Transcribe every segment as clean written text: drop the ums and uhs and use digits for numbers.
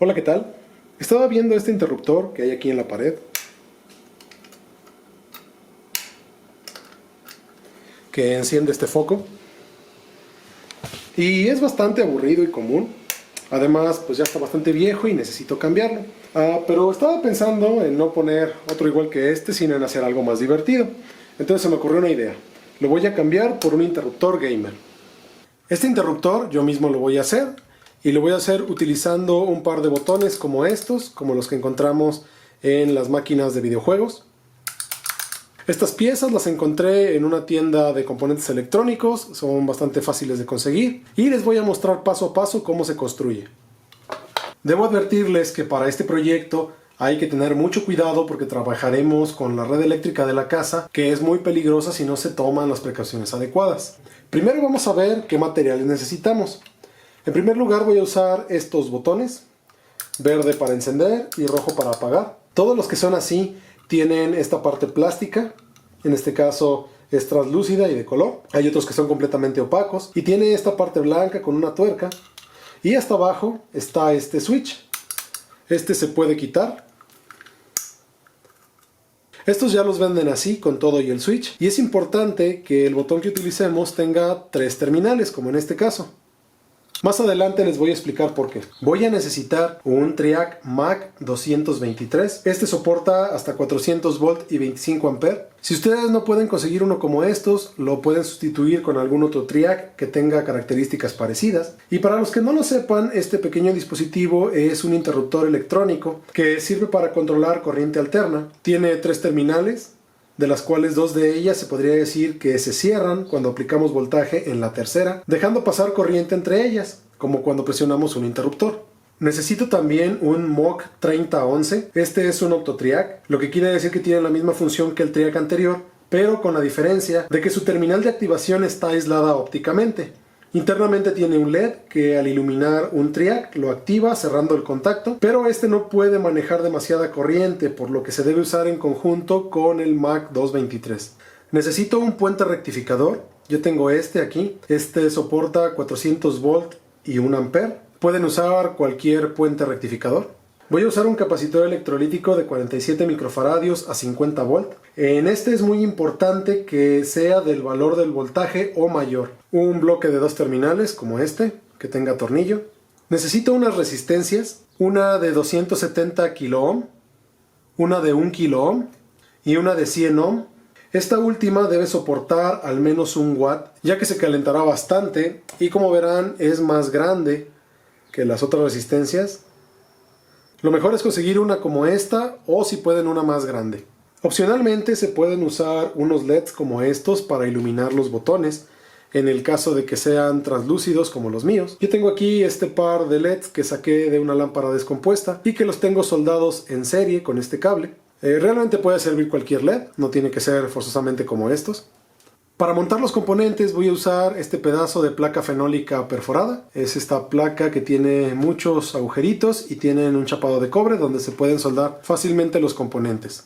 Hola, ¿qué tal? Estaba viendo este interruptor que hay aquí en la pared, que enciende este foco, y es bastante aburrido y común. Además, pues ya está bastante viejo y necesito cambiarlo. Pero estaba pensando en no poner otro igual que este, sino en hacer algo más divertido. Entonces se me ocurrió una idea. Lo voy a cambiar por un interruptor gamer. Este interruptor yo mismo lo voy a hacer, y lo voy a hacer utilizando un par de botones como estos, como los que encontramos en las máquinas de videojuegos. Estas piezas las encontré en una tienda de componentes electrónicos, son bastante fáciles de conseguir, y les voy a mostrar paso a paso cómo se construye. Debo advertirles que para este proyecto hay que tener mucho cuidado porque trabajaremos con la red eléctrica de la casa, que es muy peligrosa si no se toman las precauciones adecuadas. Primero vamos a ver qué materiales necesitamos. En primer lugar voy a usar estos botones, verde para encender y rojo para apagar. Todos los que son así tienen esta parte plástica, en este caso es translúcida y de color. Hay otros que son completamente opacos y tiene esta parte blanca con una tuerca. Y hasta abajo está este switch. Este se puede quitar. Estos ya los venden así, con todo y el switch. Y es importante que el botón que utilicemos tenga 3 terminales, como en este caso. Más adelante les voy a explicar por qué. Voy a necesitar un Triac Mac 223. Este soporta hasta 400 volt y 25 amperes. Si ustedes no pueden conseguir uno como estos, lo pueden sustituir con algún otro Triac que tenga características parecidas. Y para los que no lo sepan, este pequeño dispositivo es un interruptor electrónico que sirve para controlar corriente alterna. Tiene 3 terminales, de las cuales 2 de ellas se podría decir que se cierran cuando aplicamos voltaje en la tercera, dejando pasar corriente entre ellas, como cuando presionamos un interruptor. Necesito también un MOC 3011, este es un OptoTriac, lo que quiere decir que tiene la misma función que el Triac anterior, pero con la diferencia de que su terminal de activación está aislada ópticamente. Internamente tiene un LED que al iluminar un Triac lo activa cerrando el contacto, pero este no puede manejar demasiada corriente, por lo que se debe usar en conjunto con el Mac 223. Necesito un puente rectificador, yo tengo este aquí, este soporta 400 volt y 1 ampere. Pueden usar cualquier puente rectificador. Voy a usar un capacitor electrolítico de 47 microfaradios a 50 volt. En este es muy importante que sea del valor del voltaje o mayor. Un bloque de 2 terminales como este, que tenga tornillo. Necesito unas resistencias, una de 270 kΩ, una de 1 kΩ y una de 100 ohm. Esta última debe soportar al menos 1 watt, ya que se calentará bastante y como verán es más grande que las otras resistencias. Lo mejor es conseguir una como esta o si pueden una más grande. Opcionalmente se pueden usar unos LEDs como estos para iluminar los botones, en el caso de que sean translúcidos como los míos. Yo tengo aquí este par de LEDs que saqué de una lámpara descompuesta y que los tengo soldados en serie con este cable. Realmente puede servir cualquier LED, no tiene que ser forzosamente como estos. Para montar los componentes voy a usar este pedazo de placa fenólica perforada. Es esta placa que tiene muchos agujeritos y tienen un chapado de cobre donde se pueden soldar fácilmente los componentes.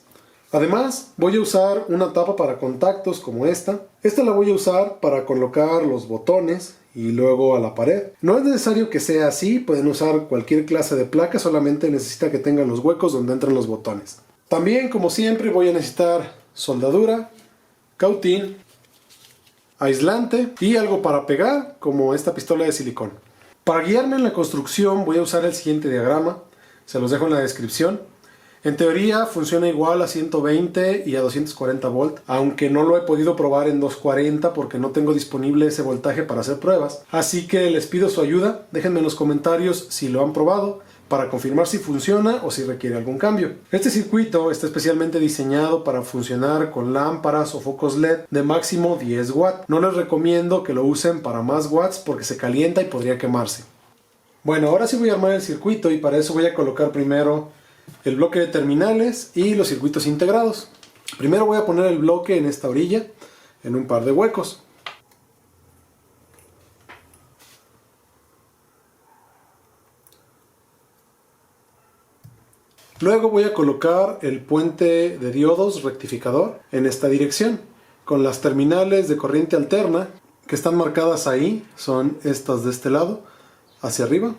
Además voy a usar una tapa para contactos como esta. Esta la voy a usar para colocar los botones y luego a la pared. No es necesario que sea así, pueden usar cualquier clase de placa, solamente necesita que tengan los huecos donde entran los botones. También, como siempre, voy a necesitar soldadura, cautín, aislante y algo para pegar, como esta pistola de silicón. Para guiarme en la construcción voy a usar el siguiente diagrama, se los dejo en la descripción. En teoría funciona igual a 120 y a 240 volt, aunque no lo he podido probar en 240 porque no tengo disponible ese voltaje para hacer pruebas. Así que les pido su ayuda, déjenme en los comentarios si lo han probado, para confirmar si funciona o si requiere algún cambio. Este circuito está especialmente diseñado para funcionar con lámparas o focos LED de máximo 10 watts. No les recomiendo que lo usen para más watts porque se calienta y podría quemarse. Bueno, ahora sí voy a armar el circuito y para eso voy a colocar primero el bloque de terminales y los circuitos integrados. Primero voy a poner el bloque en esta orilla, en un par de huecos. Luego voy a colocar el puente de diodos rectificador en esta dirección, con las terminales de corriente alterna que están marcadas ahí, son estas de este lado, hacia arriba,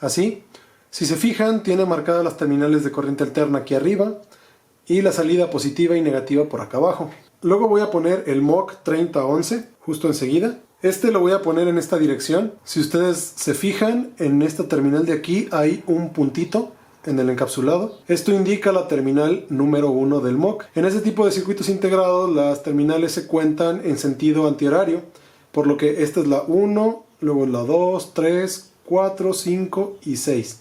así. Si se fijan, tiene marcadas las terminales de corriente alterna aquí arriba y la salida positiva y negativa por acá abajo. Luego voy a poner el MOC 3011 justo enseguida. Este lo voy a poner en esta dirección. Si ustedes se fijan, en esta terminal de aquí hay un puntito en el encapsulado. Esto indica la terminal número 1 del MOC. En este tipo de circuitos integrados, las terminales se cuentan en sentido antihorario, por lo que esta es la 1, luego la 2, 3, 4, 5 y 6.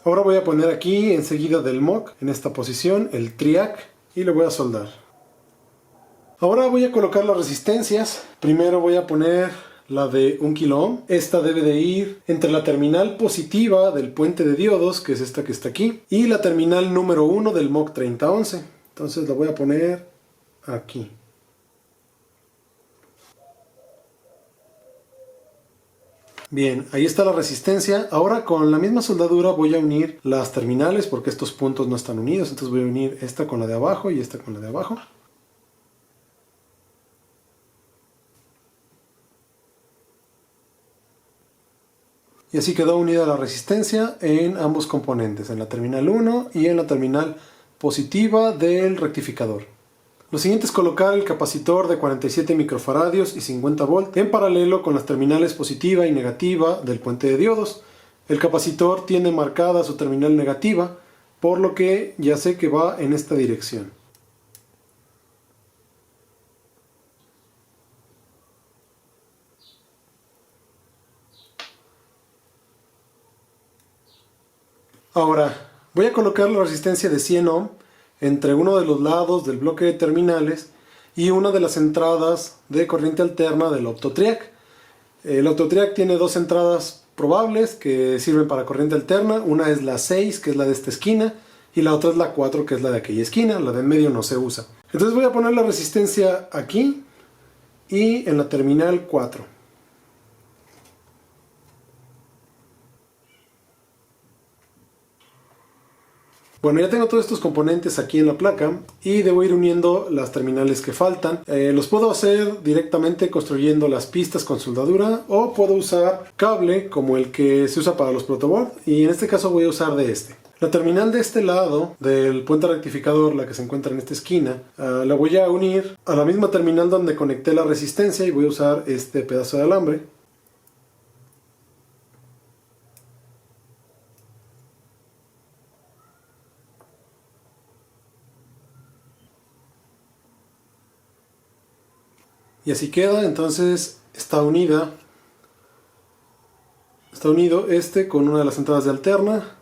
Ahora voy a poner aquí enseguida del MOC, en esta posición, el triac y lo voy a soldar. Ahora voy a colocar las resistencias. Primero voy a poner la de 1 kilo ohm. Esta debe de ir entre la terminal positiva del puente de diodos, que es esta que está aquí, y la terminal número 1 del MOC 3011. Entonces la voy a poner aquí. Bien, ahí está la resistencia. Ahora con la misma soldadura voy a unir las terminales porque estos puntos no están unidos. Entonces voy a unir esta con la de abajo y esta con la de abajo. Y así quedó unida la resistencia en ambos componentes, en la terminal 1 y en la terminal positiva del rectificador. Lo siguiente es colocar el capacitor de 47 microfaradios y 50 volt en paralelo con las terminales positiva y negativa del puente de diodos. El capacitor tiene marcada su terminal negativa, por lo que ya sé que va en esta dirección. Ahora, voy a colocar la resistencia de 100 ohm entre uno de los lados del bloque de terminales y una de las entradas de corriente alterna del OptoTriac. El OptoTriac tiene dos entradas probables que sirven para corriente alterna. Una es la 6, que es la de esta esquina, y la otra es la 4, que es la de aquella esquina. La de en medio no se usa. Entonces voy a poner la resistencia aquí y en la terminal 4. Bueno, ya tengo todos estos componentes aquí en la placa y debo ir uniendo las terminales que faltan. Los puedo hacer directamente construyendo las pistas con soldadura o puedo usar cable como el que se usa para los protoboard y en este caso voy a usar de este. La terminal de este lado del puente rectificador, la que se encuentra en esta esquina, la voy a unir a la misma terminal donde conecté la resistencia y voy a usar este pedazo de alambre. Y así queda, entonces está unido este con una de las entradas de alterna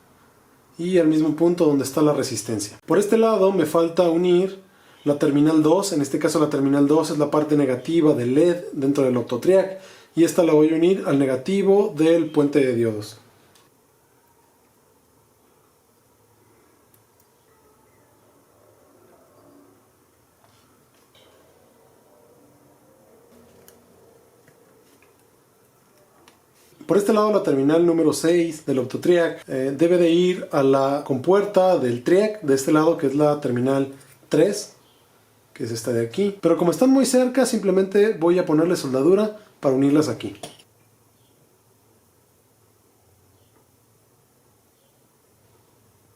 y al mismo punto donde está la resistencia. Por este lado me falta unir la terminal 2, en este caso la terminal 2 es la parte negativa del LED dentro del OptoTriac y esta la voy a unir al negativo del puente de diodos. Por este lado la terminal número 6 del OptoTriac debe de ir a la compuerta del triac de este lado, que es la terminal 3, que es esta de aquí. Pero como están muy cerca, simplemente voy a ponerle soldadura para unirlas aquí.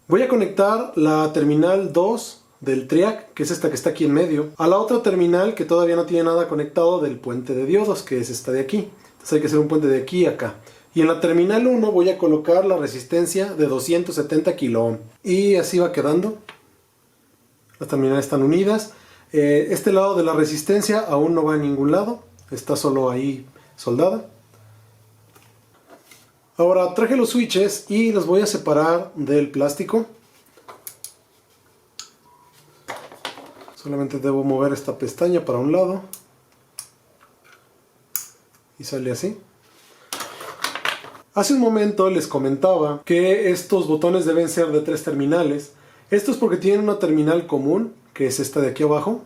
Voy a conectar la terminal 2 del triac, que es esta que está aquí en medio, a la otra terminal que todavía no tiene nada conectado del puente de diodos, que es esta de aquí. Hay que hacer un puente de aquí a acá. Y en la terminal 1 voy a colocar la resistencia de 270 kilo ohm. Y así va quedando. Las terminales están unidas. Este lado de la resistencia aún no va a ningún lado. Está solo ahí soldada. Ahora traje los switches y los voy a separar del plástico. Solamente debo mover esta pestaña para un lado. Y sale así. Hace un momento les comentaba que estos botones deben ser de 3 terminales. Esto es porque tienen una terminal común, que es esta de aquí abajo.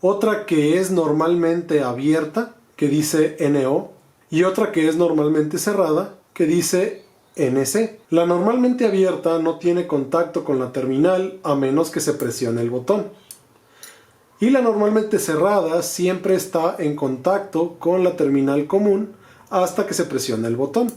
Otra que es normalmente abierta, que dice NO. Y otra que es normalmente cerrada, que dice NC. La normalmente abierta no tiene contacto con la terminal a menos que se presione el botón. Y la normalmente cerrada siempre está en contacto con la terminal común hasta que se presione el botón.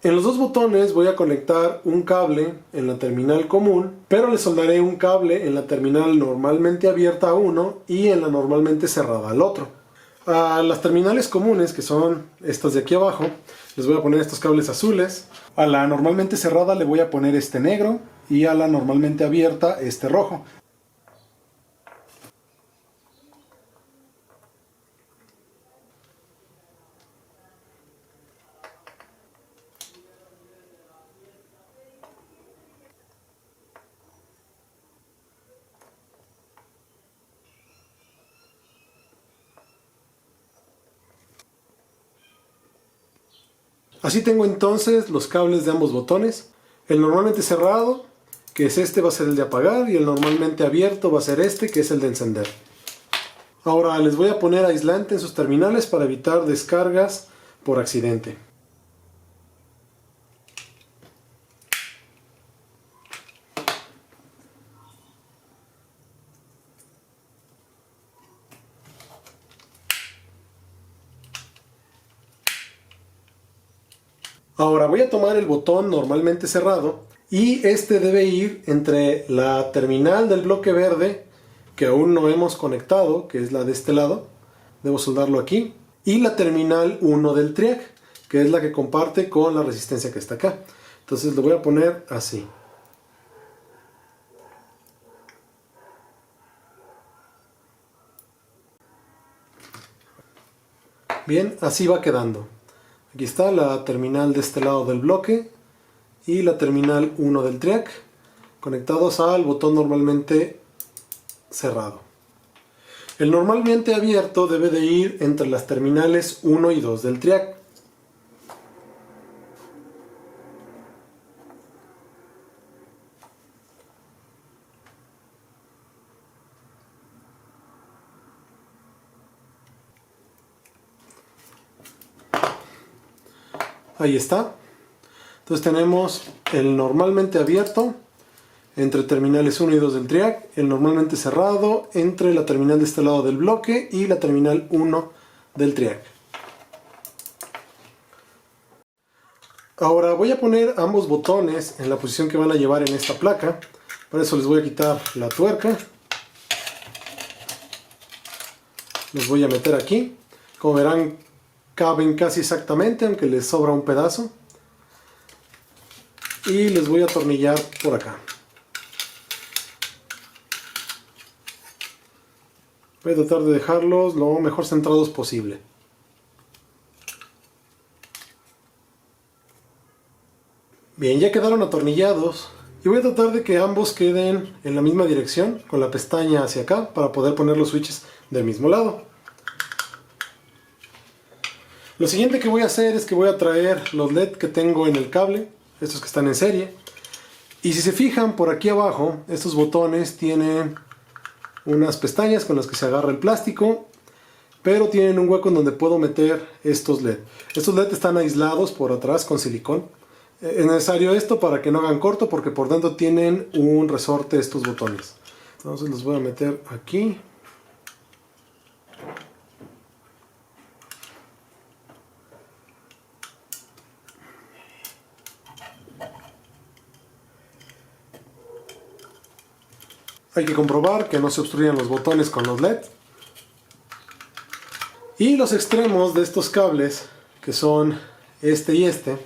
En los dos botones voy a conectar un cable en la terminal común, pero le soldaré un cable en la terminal normalmente abierta a uno y en la normalmente cerrada al otro. A las terminales comunes, que son estas de aquí abajo, les voy a poner estos cables azules. A la normalmente cerrada le voy a poner este negro y a la normalmente abierta este rojo. Así tengo entonces los cables de ambos botones. El normalmente cerrado, que es este, va a ser el de apagar, y el normalmente abierto va a ser este, que es el de encender. Ahora les voy a poner aislante en sus terminales para evitar descargas por accidente. Ahora voy a tomar el botón normalmente cerrado y este debe ir entre la terminal del bloque verde, que aún no hemos conectado, que es la de este lado, debo soldarlo aquí, y la terminal 1 del triac, que es la que comparte con la resistencia que está acá. Entonces lo voy a poner así. Bien, así va quedando. Aquí está la terminal de este lado del bloque y la terminal 1 del triac conectados al botón normalmente cerrado. El normalmente abierto debe de ir entre las terminales 1 y 2 del triac. Ahí está. Entonces tenemos el normalmente abierto entre terminales 1 y 2 del triac, el normalmente cerrado entre la terminal de este lado del bloque y la terminal 1 del triac. Ahora voy a poner ambos botones en la posición que van a llevar en esta placa. Para eso les voy a quitar la tuerca. Los voy a meter aquí. Como verán, caben casi exactamente, aunque les sobra un pedazo. Y les voy a atornillar por acá. Voy a tratar de dejarlos lo mejor centrados posible. Bien, ya quedaron atornillados. Y voy a tratar de que ambos queden en la misma dirección, con la pestaña hacia acá, para poder poner los switches del mismo lado. Lo siguiente que voy a hacer es que voy a traer los LED que tengo en el cable, estos que están en serie. Y si se fijan por aquí abajo, estos botones tienen unas pestañas con las que se agarra el plástico, pero tienen un hueco en donde puedo meter estos LED. Estos LED están aislados por atrás con silicón. Es necesario esto para que no hagan corto, porque por dentro tienen un resorte estos botones. Entonces los voy a meter aquí. Hay que comprobar que no se obstruyan los botones con los LED. Y los extremos de estos cables, que son este y este,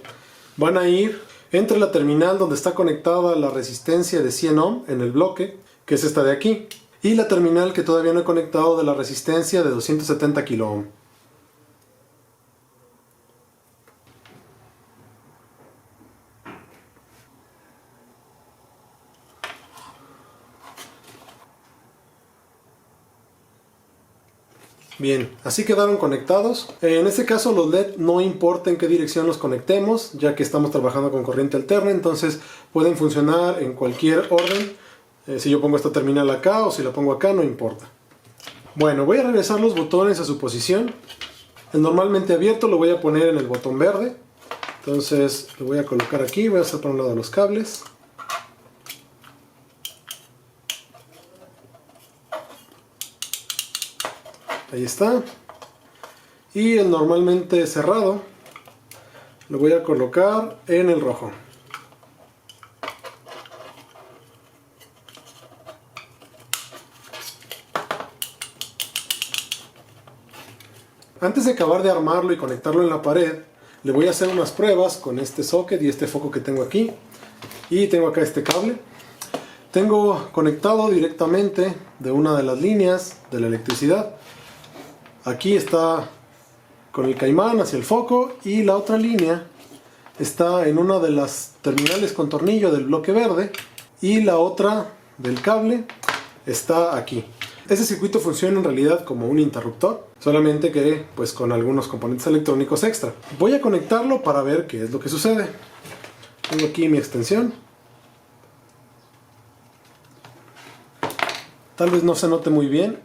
van a ir entre la terminal donde está conectada la resistencia de 100 ohm en el bloque, que es esta de aquí, y la terminal que todavía no he conectado de la resistencia de 270 kilo ohm. Bien, así quedaron conectados. En este caso los LED no importa en qué dirección los conectemos, ya que estamos trabajando con corriente alterna, entonces pueden funcionar en cualquier orden. Si yo pongo esta terminal acá o si la pongo acá, no importa. Bueno, voy a regresar los botones a su posición. El normalmente abierto lo voy a poner en el botón verde. Entonces lo voy a colocar aquí, voy a hacer por un lado los cables. Ahí está. Y el normalmente cerrado lo voy a colocar en el rojo. Antes de acabar de armarlo y conectarlo en la pared, le voy a hacer unas pruebas con este socket y este foco que tengo aquí. Y tengo acá este cable. Tengo conectado directamente de una de las líneas de la electricidad. Aquí está con el caimán hacia el foco y la otra línea está en una de las terminales con tornillo del bloque verde y la otra del cable está aquí. Este circuito funciona en realidad como un interruptor, solamente que pues con algunos componentes electrónicos extra. Voy a conectarlo para ver qué es lo que sucede. Tengo aquí mi extensión. Tal vez no se note muy bien,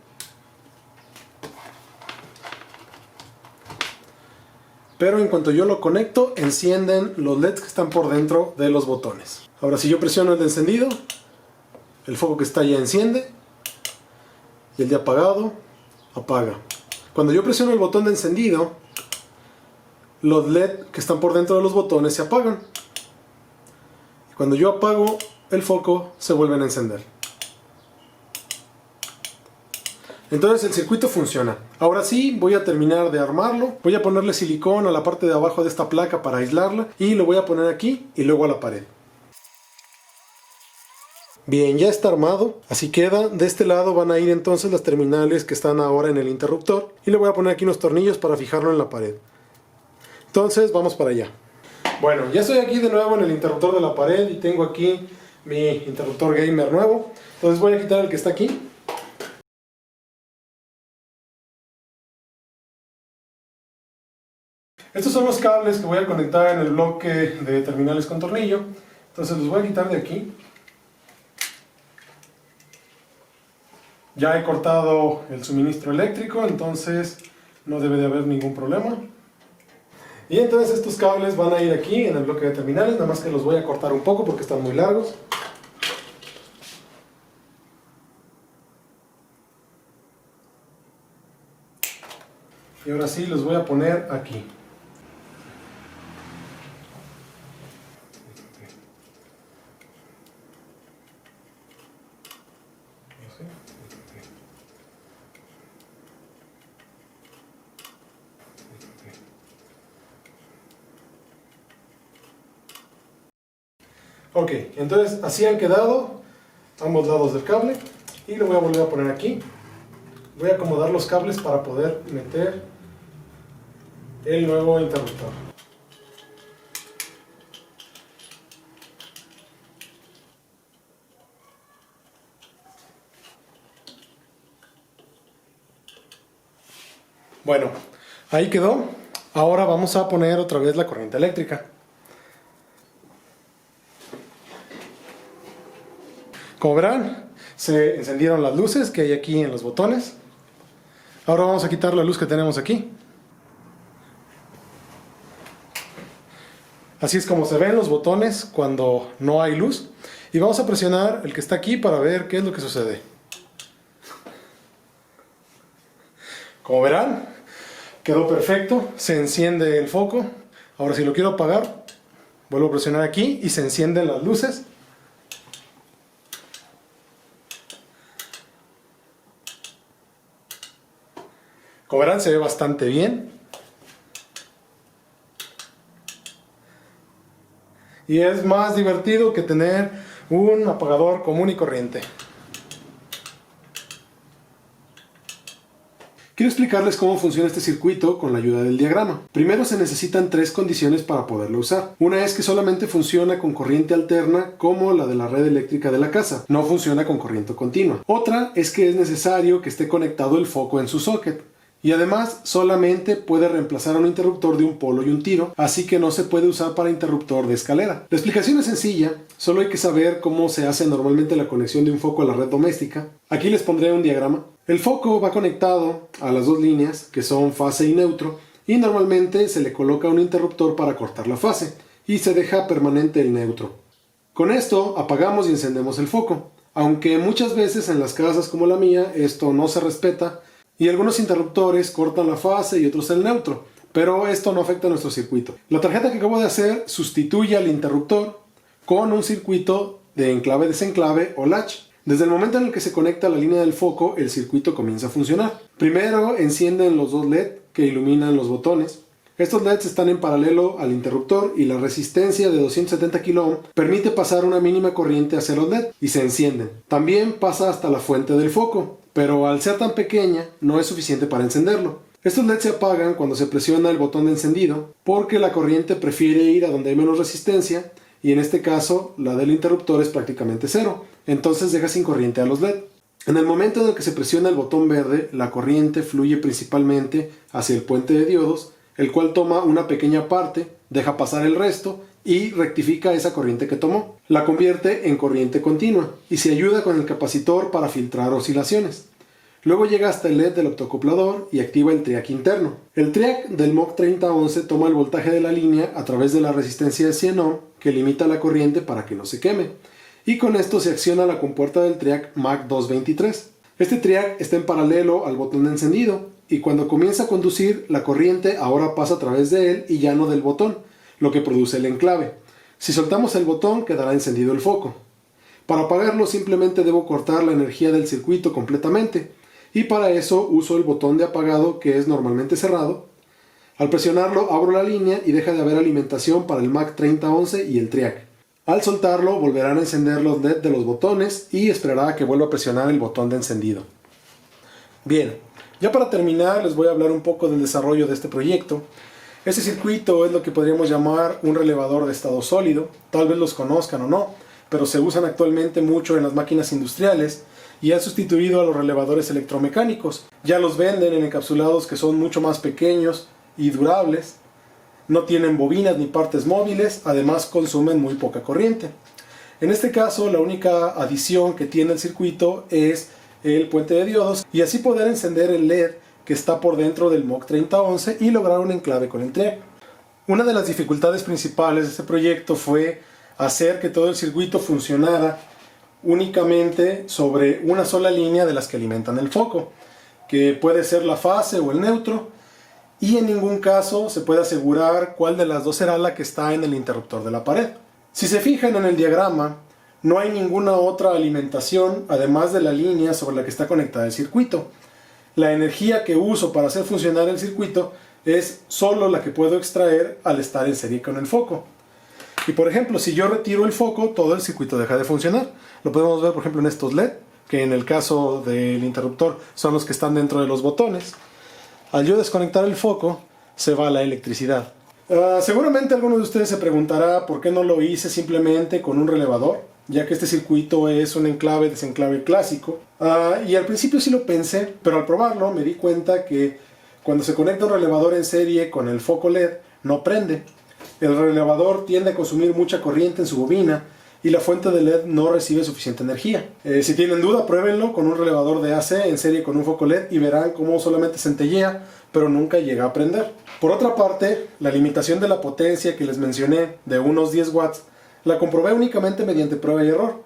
pero en cuanto yo lo conecto, encienden los LEDs que están por dentro de los botones. Ahora si yo presiono el de encendido, el foco que está ya enciende y el de apagado apaga. Cuando yo presiono el botón de encendido, los LED que están por dentro de los botones se apagan. Y cuando yo apago el foco, se vuelven a encender. Entonces el circuito funciona. Ahora sí, voy a terminar de armarlo. Voy a ponerle silicón a la parte de abajo de esta placa para aislarla. Y lo voy a poner aquí y luego a la pared. Bien, ya está armado. Así queda. De este lado van a ir entonces las terminales que están ahora en el interruptor. Y le voy a poner aquí unos tornillos para fijarlo en la pared. Entonces vamos para allá. Bueno, ya estoy aquí de nuevo en el interruptor de la pared. Y tengo aquí mi interruptor gamer nuevo. Entonces voy a quitar el que está aquí. Estos son los cables que voy a conectar en el bloque de terminales con tornillo. Entonces los voy a quitar de aquí. Ya he cortado el suministro eléctrico, entonces no debe de haber ningún problema. Y entonces estos cables van a ir aquí en el bloque de terminales, nada más que los voy a cortar un poco porque están muy largos. Y ahora sí los voy a poner aquí. Ok, entonces así han quedado ambos lados del cable y lo voy a volver a poner aquí. Voy a acomodar los cables para poder meter el nuevo interruptor. Bueno, ahí quedó. Ahora vamos a poner otra vez la corriente eléctrica. Como verán, se encendieron las luces que hay aquí en los botones. Ahora vamos a quitar la luz que tenemos aquí. Así es como se ven los botones cuando no hay luz. Y vamos a presionar el que está aquí para ver qué es lo que sucede. Como verán, quedó perfecto. Se enciende el foco. Ahora si lo quiero apagar, vuelvo a presionar aquí y se encienden las luces. Como verán, se ve bastante bien. Y es más divertido que tener un apagador común y corriente. Quiero explicarles cómo funciona este circuito con la ayuda del diagrama. Primero se necesitan tres condiciones para poderlo usar. Una es que solamente funciona con corriente alterna como la de la red eléctrica de la casa. No funciona con corriente continua. Otra es que es necesario que esté conectado el foco en su socket. Y además solamente puede reemplazar a un interruptor de un polo y un tiro, así que no se puede usar para interruptor de escalera. La explicación es sencilla, solo hay que saber cómo se hace normalmente la conexión de un foco a la red doméstica. Aquí les pondré un diagrama. El foco va conectado a las dos líneas, que son fase y neutro, y normalmente se le coloca un interruptor para cortar la fase, y se deja permanente el neutro. Con esto apagamos y encendemos el foco, aunque muchas veces en las casas como la mía esto no se respeta, Y algunos interruptores cortan la fase y otros el neutro, pero esto no afecta a nuestro circuito. La tarjeta que acabo de hacer sustituye al interruptor con un circuito de enclave-desenclave o latch. Desde el momento en el que se conecta a la línea del foco, el circuito comienza a funcionar. Primero encienden los dos LED que iluminan los botones. Estos LEDs están en paralelo al interruptor y la resistencia de 270 kΩ permite pasar una mínima corriente hacia los LED y se encienden. También pasa hasta la fuente del foco, pero al ser tan pequeña no es suficiente para encenderlo. Estos LEDs se apagan cuando se presiona el botón de encendido porque la corriente prefiere ir a donde hay menos resistencia y en este caso la del interruptor es prácticamente cero, entonces deja sin corriente a los LED. En el momento en el que se presiona el botón verde, la corriente fluye principalmente hacia el puente de diodos, el cual toma una pequeña parte, deja pasar el resto y rectifica esa corriente que tomó. La convierte en corriente continua y se ayuda con el capacitor para filtrar oscilaciones. Luego llega hasta el LED del optocuplador y activa el triac interno. El triac del MOC3011 toma el voltaje de la línea a través de la resistencia de 100 ohm que limita la corriente para que no se queme. Y con esto se acciona la compuerta del triac MAC223. Este triac está en paralelo al botón de encendido y cuando comienza a conducir la corriente ahora pasa a través de él y ya no del botón, lo que produce el enclave. Si soltamos el botón quedará encendido el foco. Para apagarlo simplemente debo cortar la energía del circuito completamente y para eso uso el botón de apagado que es normalmente cerrado. Al presionarlo abro la línea y deja de haber alimentación para el MAC3011 y el triac. Al soltarlo volverán a encender los LED de los botones y esperará a que vuelva a presionar el botón de encendido. Bien, ya para terminar les voy a hablar un poco del desarrollo de este proyecto. Este circuito es lo que podríamos llamar un relevador de estado sólido, tal vez los conozcan o no, pero se usan actualmente mucho en las máquinas industriales y han sustituido a los relevadores electromecánicos. Ya los venden en encapsulados que son mucho más pequeños y durables, no tienen bobinas ni partes móviles, además consumen muy poca corriente. En este caso la única adición que tiene el circuito es el puente de diodos y así poder encender el LED que está por dentro del MOC3011 y lograr un enclave con el triac. Una de las dificultades principales de este proyecto fue hacer que todo el circuito funcionara únicamente sobre una sola línea de las que alimentan el foco, que puede ser la fase o el neutro, y en ningún caso se puede asegurar cuál de las dos será la que está en el interruptor de la pared. Si se fijan en el diagrama, no hay ninguna otra alimentación además de la línea sobre la que está conectada el circuito. La energía que uso para hacer funcionar el circuito es solo la que puedo extraer al estar en serie con el foco. Y por ejemplo, si yo retiro el foco, todo el circuito deja de funcionar. Lo podemos ver por ejemplo en estos LED, que en el caso del interruptor son los que están dentro de los botones. Al yo desconectar el foco, se va la electricidad. Seguramente alguno de ustedes se preguntará por qué no lo hice simplemente con un relevador, ya que este circuito es un enclave-desenclave clásico. Y al principio sí lo pensé, pero al probarlo me di cuenta que cuando se conecta un relevador en serie con el foco LED, no prende. El relevador tiende a consumir mucha corriente en su bobina y la fuente de LED no recibe suficiente energía. Si tienen duda, pruébenlo con un relevador de AC en serie con un foco LED y verán cómo solamente centellea, pero nunca llega a prender. Por otra parte, la limitación de la potencia que les mencioné de unos 10 watts la comprobé únicamente mediante prueba y error.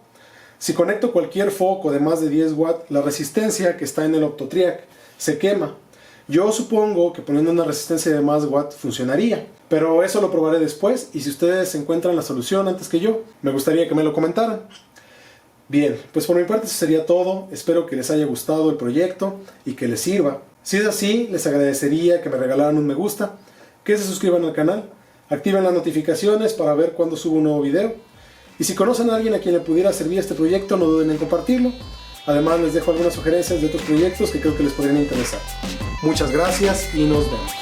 Si conecto cualquier foco de más de 10 watts, la resistencia que está en el optotriac se quema. Yo supongo que poniendo una resistencia de más watts funcionaría, pero eso lo probaré después y si ustedes encuentran la solución antes que yo, me gustaría que me lo comentaran. Bien, pues por mi parte eso sería todo. Espero que les haya gustado el proyecto y que les sirva. Si es así, les agradecería que me regalaran un me gusta, que se suscriban al canal, activen las notificaciones para ver cuando subo un nuevo video. Y si conocen a alguien a quien le pudiera servir este proyecto, no duden en compartirlo. Además les dejo algunas sugerencias de otros proyectos que creo que les podrían interesar. Muchas gracias y nos vemos.